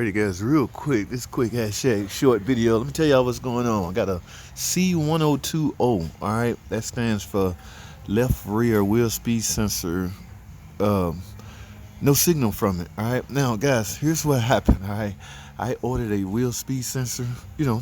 Alrighty guys, real quick, this quick hashtag short video. Let me tell y'all what's going on. I got a C1020, alright? That stands for left rear wheel speed sensor. No signal from it, alright? Now guys, here's what happened, alright? I ordered a wheel speed sensor,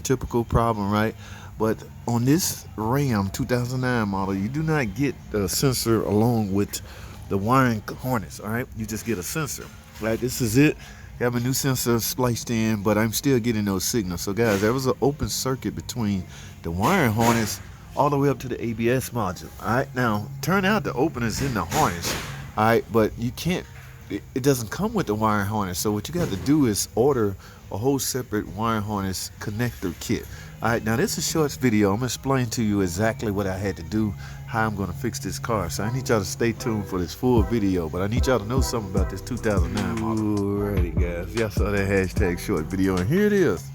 typical problem, right? But on this Ram 2009 model, you do not get the sensor along with the wiring harness, alright? You just get a sensor, right? This is it. I have a new sensor spliced in, but I'm still getting those signals. So guys, there was an open circuit between the wiring harness all the way up to the ABS module. Alright, now turn out the openers in the harness. Alright, but you can't, it doesn't come with the wiring harness. So what you got to do is order a whole separate wiring harness connector kit. Alright, now this is a short video. I'm gonna explain to you exactly what I had to do, how I'm gonna fix this car. So I need y'all to stay tuned for this full video, but I need y'all to know something about this 2009 model. Alrighty guys, y'all saw that hashtag short video, and here it is.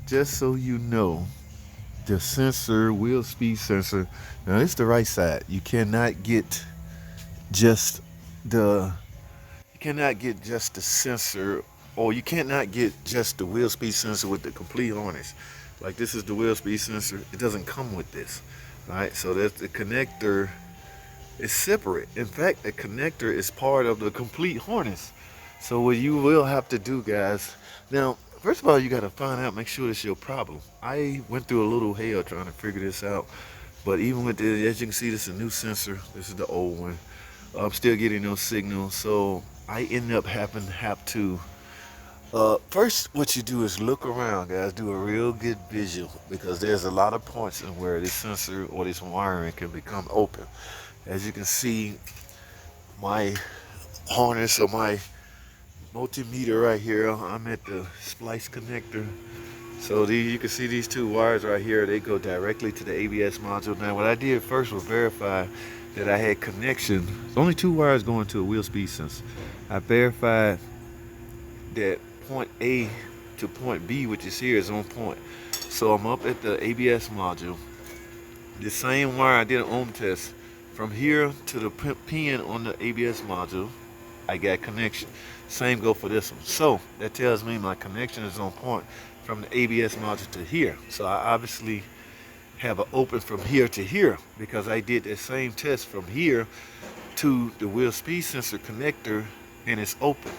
Just so you know, the sensor, wheel speed sensor, now it's the right side. You cannot get just the sensor, or you cannot get just the wheel speed sensor with the complete harness. Like this is the wheel speed sensor, it doesn't come with this. Alright, so that the connector is separate. In fact, the connector is part of the complete harness. So what you will have to do, guys, now first of all, you got to find out, make sure it's your problem. I went through a little hell trying to figure this out, but even with this, as you can see, this is a new sensor. This is the old one. I'm still getting no signal, so I end up having to first, what you do is look around, guys. Do a real good visual, because there's a lot of points in where this sensor or this wiring can become open. As you can see, my harness or my multimeter right here, I'm at the splice connector. So you can see these two wires right here, they go directly to the ABS module. Now what I did first was verify that I had connection. There's only two wires going to a wheel speed sensor. I verified that point A to point B, which is here, is on point. So I'm up at the ABS module. The same wire I did an ohm test, from here to the pin on the ABS module, I got connection. Same go for this one. So that tells me my connection is on point from the ABS module to here. So I obviously have an open from here to here, because I did that same test from here to the wheel speed sensor connector, and it's open.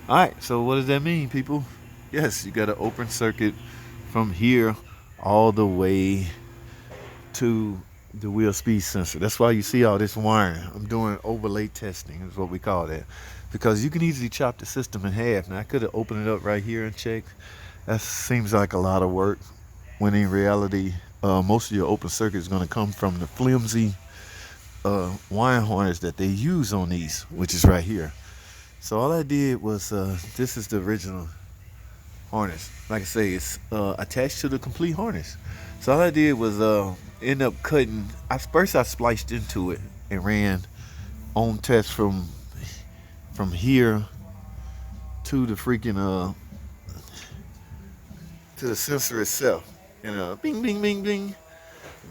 Alright, so what does that mean, people? Yes, you got an open circuit from here all the way to the wheel speed sensor. That's why you see all this wiring. I'm doing overlay testing, is what we call that, because you can easily chop the system in half. Now I could have opened it up right here and checked. That seems like a lot of work, when in reality most of your open circuit is going to come from the flimsy wiring harness that they use on these, which is right here. So all I did was, this is the original harness. Like I say, it's attached to the complete harness. So all I did was end up cutting. First I spliced into it and ran on test from here to the freaking to the sensor itself, and bing bing bing bing.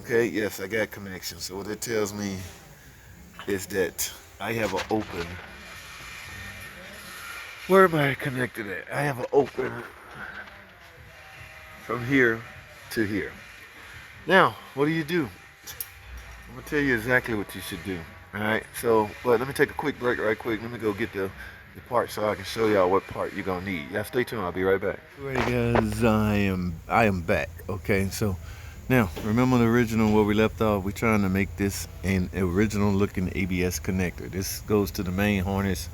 Okay, yes, I got connection. So what it tells me is that I have an open. Where am I connected at? I have an open from here to here. Now, what do? I'm gonna tell you exactly what you should do. Alright, so, but let me take a quick break right quick. Let me go get the part so I can show y'all what part you're gonna need. Yeah, stay tuned, I'll be right back. Alright guys, I am back. Okay, so now remember the original where we left off. We're trying to make this an original looking ABS connector. This goes to the main harness.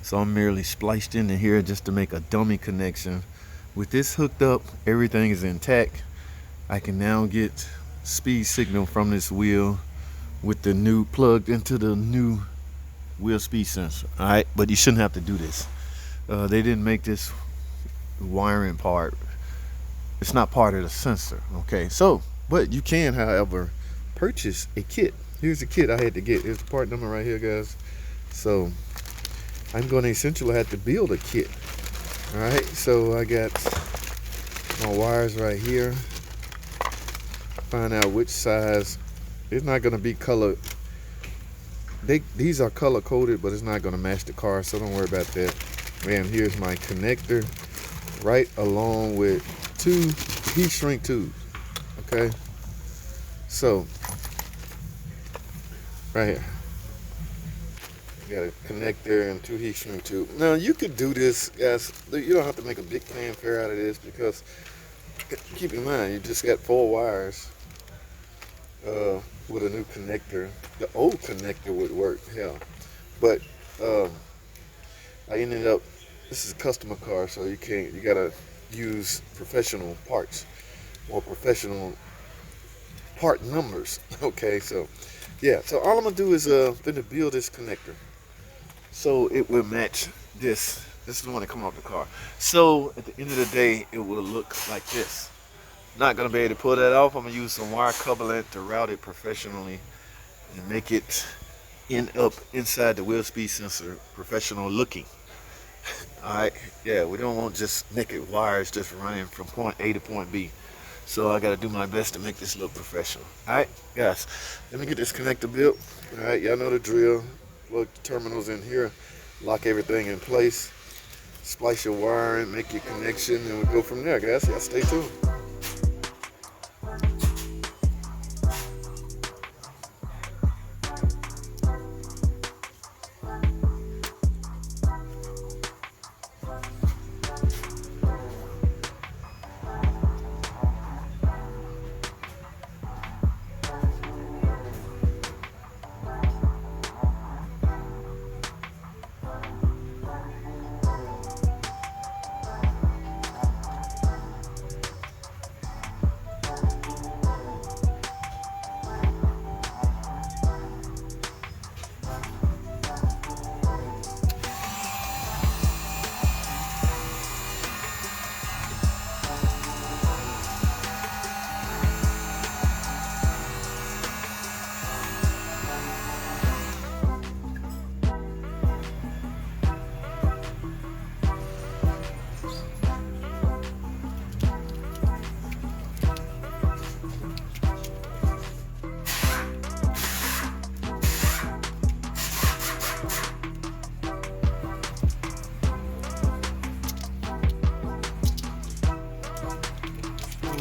So I'm merely spliced into here just to make a dummy connection. With this hooked up, everything is intact. I can now get speed signal from this wheel with the new plugged into the new wheel speed sensor. Alright, but you shouldn't have to do this. They didn't make this wiring part. It's not part of the sensor. Okay, so, but you can, however, purchase a kit. Here's the kit I had to get. Here's the part number right here, guys. So I'm going to essentially have to build a kit. Alright, so I got my wires right here. Find out which size. It's not going to be color. These are color coded, but it's not going to match the car, so don't worry about that. And here's my connector. right along with 2 heat shrink tubes. Okay, so right here, you got a connector and 2 heat shrink tubes. Now you could do this, guys. You don't have to make a big fanfare out of this, because keep in mind you just got 4 wires with a new connector. The old connector would work, hell, but I ended up, this is a customer car, so you gotta use professional parts or professional part numbers. Okay, so yeah, so all I'm gonna do is finna build this connector so it will match this. This is the one that come off the car. So at the end of the day, it will look like this. Not gonna be able to pull that off. I'm gonna use some wire coupling to route it professionally and make it end up inside the wheel speed sensor professional looking. Alright, yeah, we don't want just naked wires just running from point A to point B. So I gotta do my best to make this look professional. Alright, guys, let me get this connector built. Alright, y'all know the drill. Plug the terminals in here, lock everything in place, splice your wiring, make your connection, and we'll go from there, guys. Y'all stay tuned.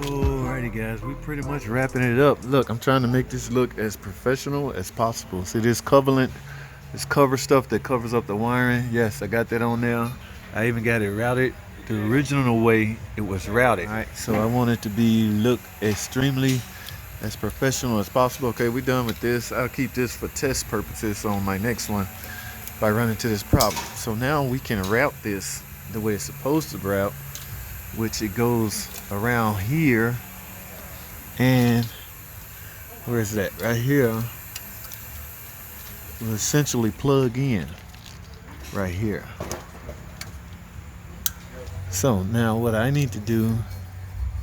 Alrighty guys, we pretty much wrapping it up. Look, I'm trying to make this look as professional as possible. See this coverlet, this cover stuff that covers up the wiring. Yes, I got that on there. I even got it routed the original way it was routed. Alright, so I want it to look extremely as professional as possible. Okay, we're done with this. I'll keep this for test purposes on my next one if I run into this problem. So now we can route this the way it's supposed to route, which it goes around here, and where is that? Right here. Will essentially plug in right here. So now what I need to do,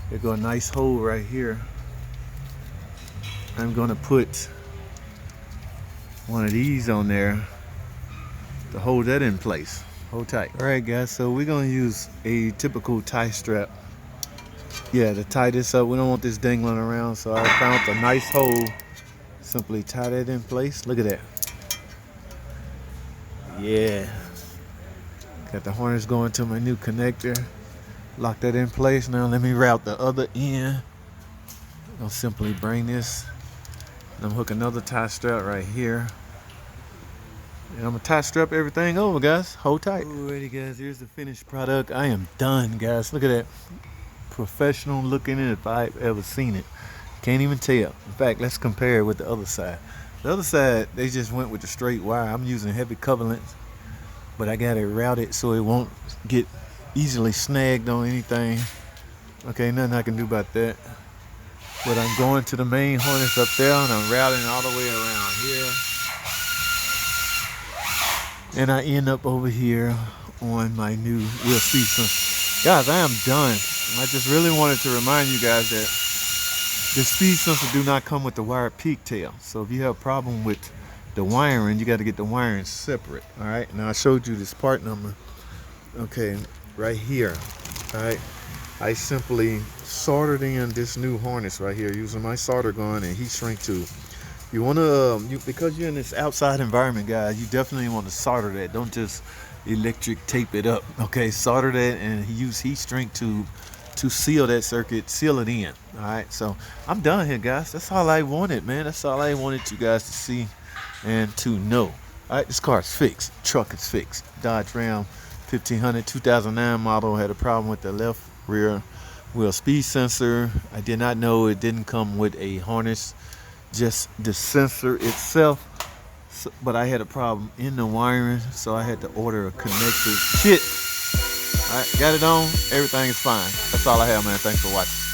there's a nice hole right here. I'm gonna put one of these on there to hold that in place. Hold tight. All right guys, so we're gonna use a typical tie strap, yeah, to tie this up. We don't want this dangling around, so I found a nice hole. Simply tie that in place. Look at that. Yeah, got the harness going to my new connector. Lock that in place. Now let me route the other end. I'm gonna simply bring this, and I'm hook another tie strap right here. And I'm gonna tie strap everything over, guys. Hold tight. Alrighty guys, here's the finished product. I am done, guys. Look at that. Professional looking if I've ever seen it. Can't even tell. In fact, let's compare it with the other side. The other side, they just went with the straight wire. I'm using heavy couplings, but I got it routed so it won't get easily snagged on anything. Okay, nothing I can do about that. But I'm going to the main harness up there, and I'm routing all the way around here. And I end up over here on my new wheel speed sensor. Guys, I am done. I just really wanted to remind you guys that the speed sensor do not come with the wired pigtail. So if you have a problem with the wiring, you got to get the wiring separate. All right, now I showed you this part number. Okay, right here. All right, I simply soldered in this new harness right here using my solder gun and heat shrink tube. You want to, because you're in this outside environment, guys, you definitely want to solder that. Don't just electric tape it up. Okay, solder that, and he used heat shrink to seal that circuit, seal it in. All right, so I'm done here, guys. That's all I wanted, man. That's all I wanted you guys to see and to know. All right, this car is fixed. Truck is fixed. Dodge Ram 1500 2009 model had a problem with the left rear wheel speed sensor. I did not know it didn't come with a harness, just the sensor itself. So, but I had a problem in the wiring, so I had to order a connector kit. All right, got it on. Everything is fine. That's all I have, man. Thanks for watching.